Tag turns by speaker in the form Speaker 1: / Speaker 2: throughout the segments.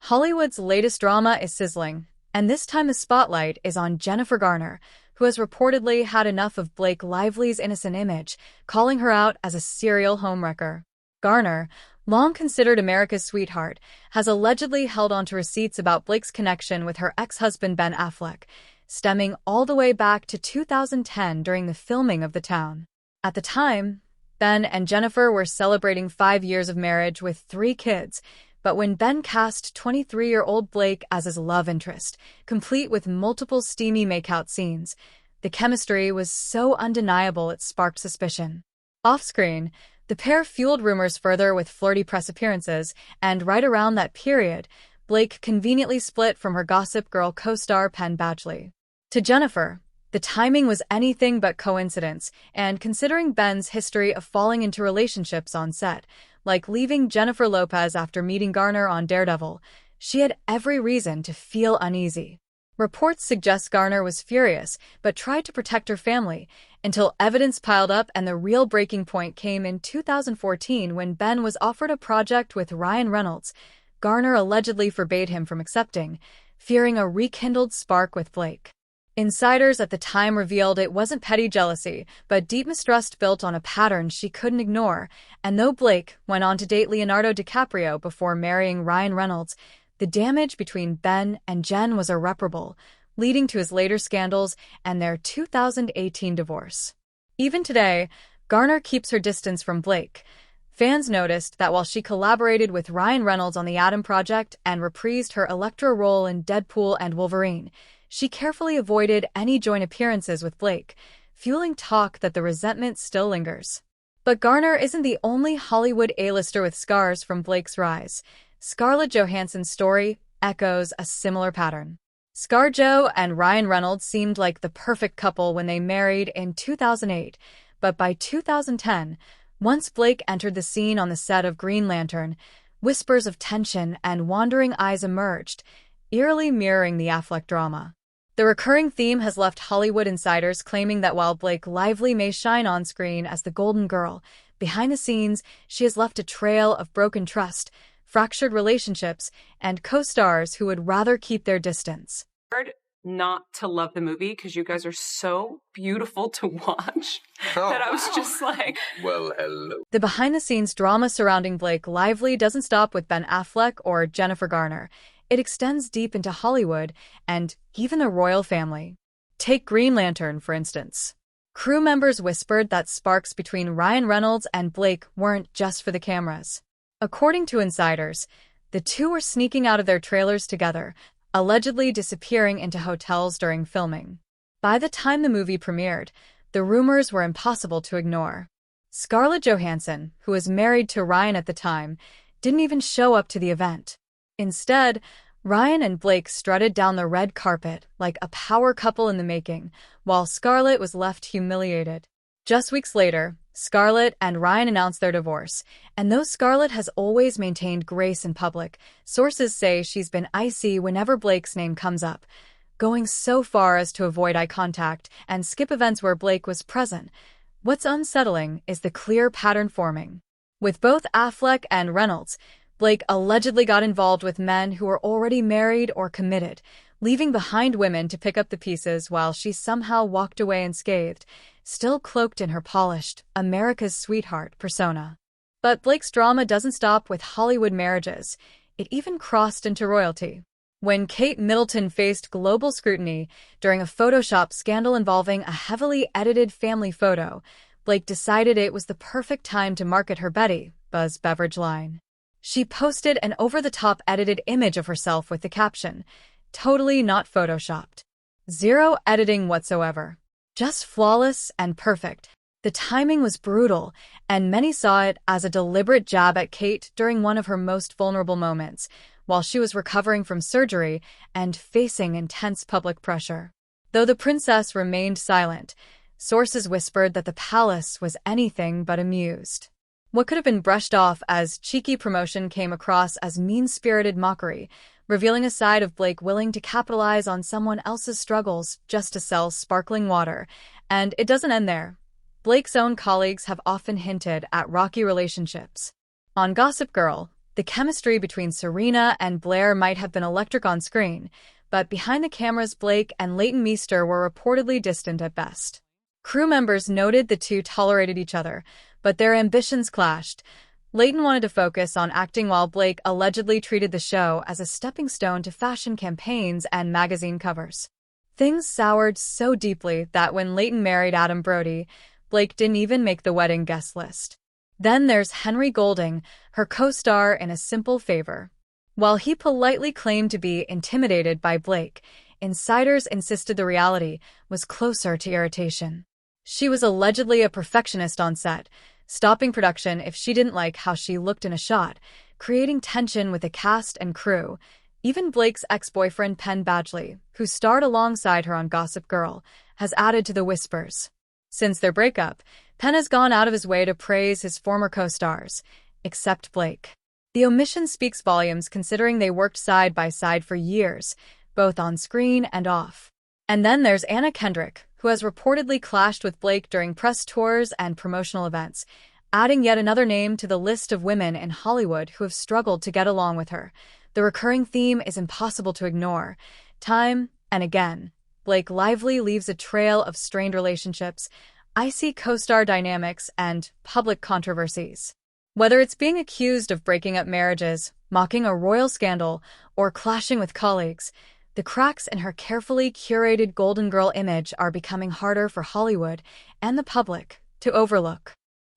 Speaker 1: Hollywood's latest drama is sizzling, and this time the spotlight is on Jennifer Garner, who has reportedly had enough of Blake Lively's innocent image, calling her out as a serial homewrecker. Garner, long considered America's sweetheart, has allegedly held on to receipts about Blake's connection with her ex-husband Ben Affleck, stemming all the way back to 2010 during the filming of The Town. At the time, Ben and Jennifer were celebrating 5 years of marriage with 3 kids, but when Ben cast 23-year-old Blake as his love interest, complete with multiple steamy makeout scenes, the chemistry was so undeniable it sparked suspicion. Off-screen, the pair fueled rumors further with flirty press appearances, and right around that period, Blake conveniently split from her Gossip Girl co-star Penn Badgley. To Jennifer, the timing was anything but coincidence, and considering Ben's history of falling into relationships on set, like leaving Jennifer Lopez after meeting Garner on Daredevil, she had every reason to feel uneasy. Reports suggest Garner was furious, but tried to protect her family, until evidence piled up and the real breaking point came in 2014 when Ben was offered a project with Ryan Reynolds. Garner allegedly forbade him from accepting, fearing a rekindled spark with Blake. Insiders at the time revealed it wasn't petty jealousy, but deep mistrust built on a pattern she couldn't ignore, and though Blake went on to date Leonardo DiCaprio before marrying Ryan Reynolds, the damage between Ben and Jen was irreparable, leading to his later scandals and their 2018 divorce. Even today, Garner keeps her distance from Blake. Fans noticed that while she collaborated with Ryan Reynolds on the Adam Project and reprised her Elektra role in Deadpool and Wolverine, she carefully avoided any joint appearances with Blake, fueling talk that the resentment still lingers. But Garner isn't the only Hollywood A-lister with scars from Blake's rise. Scarlett Johansson's story echoes a similar pattern. ScarJo and Ryan Reynolds seemed like the perfect couple when they married in 2008, but by 2010, once Blake entered the scene on the set of Green Lantern, whispers of tension and wandering eyes emerged, eerily mirroring the Affleck drama. The recurring theme has left Hollywood insiders claiming that while Blake Lively may shine on screen as the golden girl, behind the scenes she has left a trail of broken trust, fractured relationships, and co-stars who would rather keep their distance.
Speaker 2: Hard not to love the movie because you guys are so beautiful to watch that I was just like,
Speaker 3: well, hello.
Speaker 1: The behind-the-scenes drama surrounding Blake Lively doesn't stop with Ben Affleck or Jennifer Garner. It extends deep into Hollywood and even the royal family. Take Green Lantern, for instance. Crew members whispered that sparks between Ryan Reynolds and Blake weren't just for the cameras. According to insiders, the two were sneaking out of their trailers together, allegedly disappearing into hotels during filming. By the time the movie premiered, the rumors were impossible to ignore. Scarlett Johansson, who was married to Ryan at the time, didn't even show up to the event. Instead, Ryan and Blake strutted down the red carpet like a power couple in the making, while Scarlett was left humiliated. Just weeks later, Scarlett and Ryan announced their divorce, and though Scarlett has always maintained grace in public, sources say she's been icy whenever Blake's name comes up, going so far as to avoid eye contact and skip events where Blake was present. What's unsettling is the clear pattern forming. With both Affleck and Reynolds, Blake allegedly got involved with men who were already married or committed, leaving behind women to pick up the pieces while she somehow walked away unscathed, still cloaked in her polished, America's sweetheart persona. But Blake's drama doesn't stop with Hollywood marriages. It even crossed into royalty. When Kate Middleton faced global scrutiny during a Photoshop scandal involving a heavily edited family photo, Blake decided it was the perfect time to market her Betty Buzz beverage line. She posted an over-the-top edited image of herself with the caption, "Totally not photoshopped." Zero editing whatsoever. Just flawless and perfect. The timing was brutal, and many saw it as a deliberate jab at Kate during one of her most vulnerable moments, while she was recovering from surgery and facing intense public pressure. Though the princess remained silent, sources whispered that the palace was anything but amused. What could have been brushed off as cheeky promotion came across as mean-spirited mockery, revealing a side of Blake willing to capitalize on someone else's struggles just to sell sparkling water. And it doesn't end there. Blake's own colleagues have often hinted at rocky relationships. On Gossip Girl, The chemistry between Serena and Blair might have been electric on screen, but behind the cameras, Blake and Leighton Meester were reportedly distant at best. Crew members noted the two tolerated each other, but their ambitions clashed. Leighton wanted to focus on acting while Blake allegedly treated the show as a stepping stone to fashion campaigns and magazine covers. Things soured so deeply that when Leighton married Adam Brody, Blake didn't even make the wedding guest list. Then there's Henry Golding, her co-star in A Simple Favor. While he politely claimed to be intimidated by Blake, insiders insisted the reality was closer to irritation. She was allegedly a perfectionist on set, stopping production if she didn't like how she looked in a shot, creating tension with the cast and crew. Even Blake's ex-boyfriend Penn Badgley, who starred alongside her on Gossip Girl, has added to the whispers. Since their breakup, Penn has gone out of his way to praise his former co-stars, except Blake. The omission speaks volumes considering they worked side by side for years, both on screen and off. And then there's Anna Kendrick, who has reportedly clashed with Blake during press tours and promotional events, adding yet another name to the list of women in Hollywood who have struggled to get along with her. The recurring theme is impossible to ignore. Time and again, Blake Lively leaves a trail of strained relationships, icy co-star dynamics, and public controversies. Whether it's being accused of breaking up marriages, mocking a royal scandal, or clashing with colleagues, the cracks in her carefully curated Golden Girl image are becoming harder for Hollywood and the public to overlook.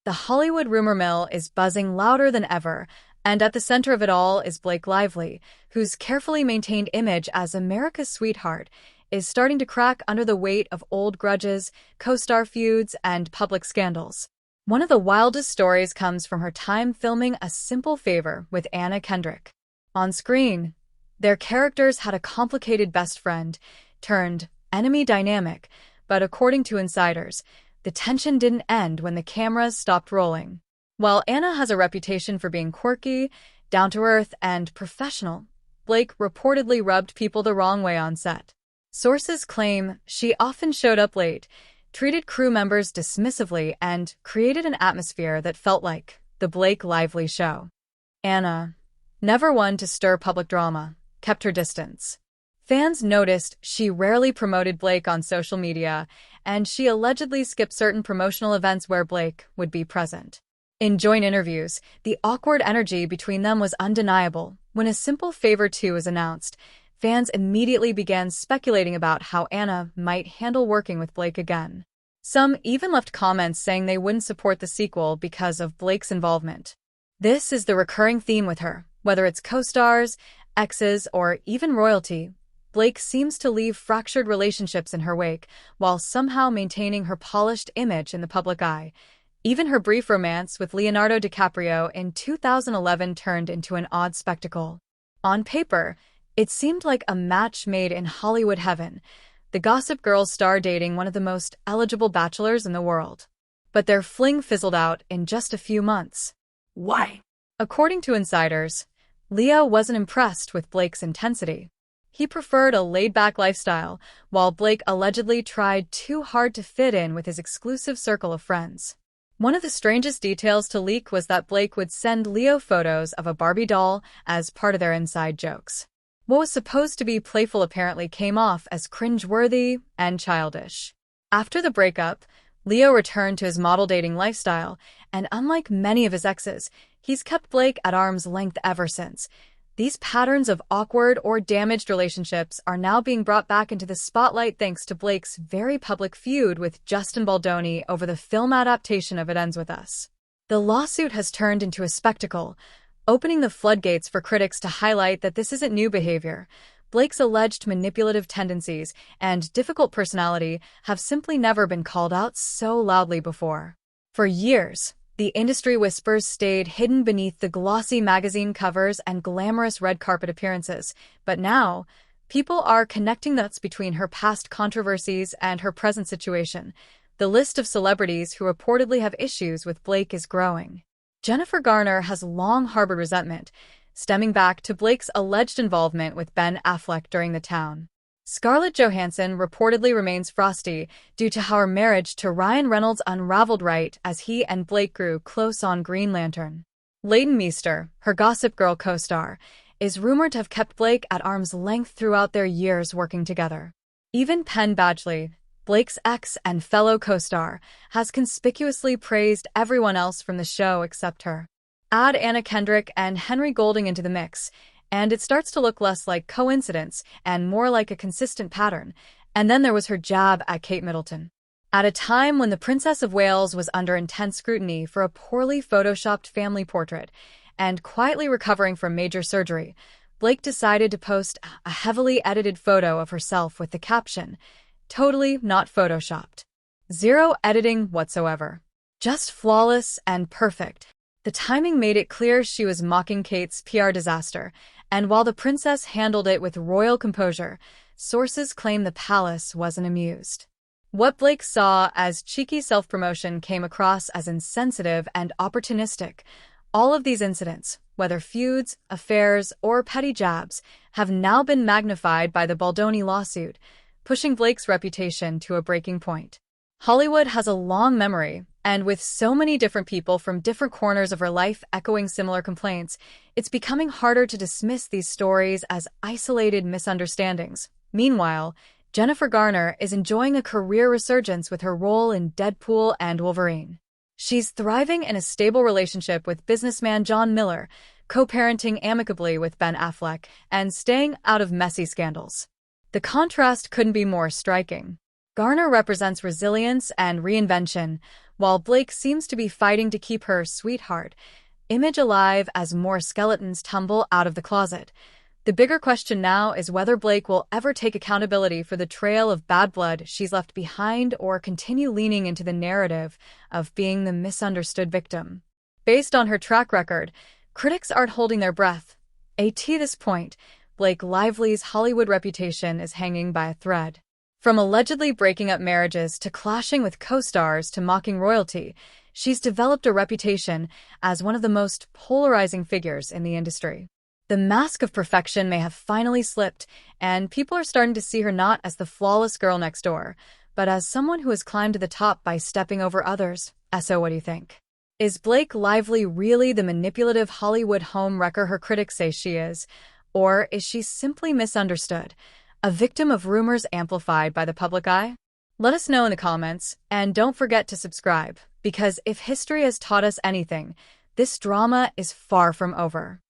Speaker 1: The Hollywood rumor mill is buzzing louder than ever, and at the center of it all is Blake Lively, whose carefully maintained image as America's sweetheart is starting to crack under the weight of old grudges, co-star feuds, and public scandals. One of the wildest stories comes from her time filming A Simple Favor with Anna Kendrick. On screen, their characters had a complicated best friend turned enemy dynamic, but according to insiders, the tension didn't end when the cameras stopped rolling. While Anna has a reputation for being quirky, down-to-earth, and professional, Blake reportedly rubbed people the wrong way on set. Sources claim she often showed up late, treated crew members dismissively, and created an atmosphere that felt like the Blake Lively show. Anna, never one to stir public drama, kept her distance. Fans noticed she rarely promoted Blake on social media, and she allegedly skipped certain promotional events where Blake would be present. In joint interviews, the awkward energy between them was undeniable. When A Simple Favor 2 was announced, fans immediately began speculating about how Anna might handle working with Blake again. Some even left comments saying they wouldn't support the sequel because of Blake's involvement. This is the recurring theme with her, whether it's co-stars, exes, or even royalty. Blake seems to leave fractured relationships in her wake while somehow maintaining her polished image in the public eye. Even her brief romance with Leonardo DiCaprio in 2011 turned into an odd spectacle. On paper, it seemed like a match made in Hollywood heaven, the Gossip Girl star dating one of the most eligible bachelors in the world. But their fling fizzled out in just a few months.
Speaker 2: Why?
Speaker 1: According to insiders, Leo wasn't impressed with Blake's intensity. He preferred a laid-back lifestyle, while Blake allegedly tried too hard to fit in with his exclusive circle of friends. One of the strangest details to leak was that Blake would send Leo photos of a Barbie doll as part of their inside jokes. What was supposed to be playful apparently came off as cringeworthy and childish. After the breakup, Leo returned to his model dating lifestyle, and unlike many of his exes, he's kept Blake at arm's length ever since. These patterns of awkward or damaged relationships are now being brought back into the spotlight thanks to Blake's very public feud with Justin Baldoni over the film adaptation of It Ends With Us. The lawsuit has turned into a spectacle, opening the floodgates for critics to highlight that this isn't new behavior. Blake's alleged manipulative tendencies and difficult personality have simply never been called out so loudly before. For years, the industry whispers stayed hidden beneath the glossy magazine covers and glamorous red carpet appearances, but now, people are connecting the dots between her past controversies and her present situation. The list of celebrities who reportedly have issues with Blake is growing. Jennifer Garner has long harbored resentment, stemming back to Blake's alleged involvement with Ben Affleck during The Town. Scarlett Johansson reportedly remains frosty due to how her marriage to Ryan Reynolds unraveled right as he and Blake grew close on Green Lantern. Leighton Meester, her Gossip Girl co-star, is rumored to have kept Blake at arm's length throughout their years working together. Even Penn Badgley, Blake's ex and fellow co-star, has conspicuously praised everyone else from the show except her. Add Anna Kendrick and Henry Golding into the mix, and it starts to look less like coincidence and more like a consistent pattern. And then there was her jab at Kate Middleton. At a time when the Princess of Wales was under intense scrutiny for a poorly photoshopped family portrait and quietly recovering from major surgery, Blake decided to post a heavily edited photo of herself with the caption, "Totally not photoshopped." Zero editing whatsoever. Just flawless and perfect. The timing made it clear she was mocking Kate's PR disaster, and while the princess handled it with royal composure, sources claim the palace wasn't amused. What Blake saw as cheeky self-promotion came across as insensitive and opportunistic. All of these incidents, whether feuds, affairs, or petty jabs, have now been magnified by the Baldoni lawsuit, pushing Blake's reputation to a breaking point. Hollywood has a long memory, and with so many different people from different corners of her life echoing similar complaints, it's becoming harder to dismiss these stories as isolated misunderstandings. Meanwhile, Jennifer Garner is enjoying a career resurgence with her role in Deadpool and Wolverine. She's thriving in a stable relationship with businessman John Miller, co-parenting amicably with Ben Affleck, and staying out of messy scandals. The contrast couldn't be more striking. Garner represents resilience and reinvention, while Blake seems to be fighting to keep her sweetheart image alive as more skeletons tumble out of the closet. The bigger question now is whether Blake will ever take accountability for the trail of bad blood she's left behind or continue leaning into the narrative of being the misunderstood victim. Based on her track record, critics aren't holding their breath. At this point, Blake Lively's Hollywood reputation is hanging by a thread. From allegedly breaking up marriages to clashing with co-stars to mocking royalty, she's developed a reputation as one of the most polarizing figures in the industry. The mask of perfection may have finally slipped, and people are starting to see her not as the flawless girl next door, but as someone who has climbed to the top by stepping over others. So what do you think? Is Blake Lively really the manipulative Hollywood home wrecker her critics say she is? Or is she simply misunderstood, a victim of rumors amplified by the public eye? Let us know in the comments, and don't forget to subscribe, because if history has taught us anything, this drama is far from over.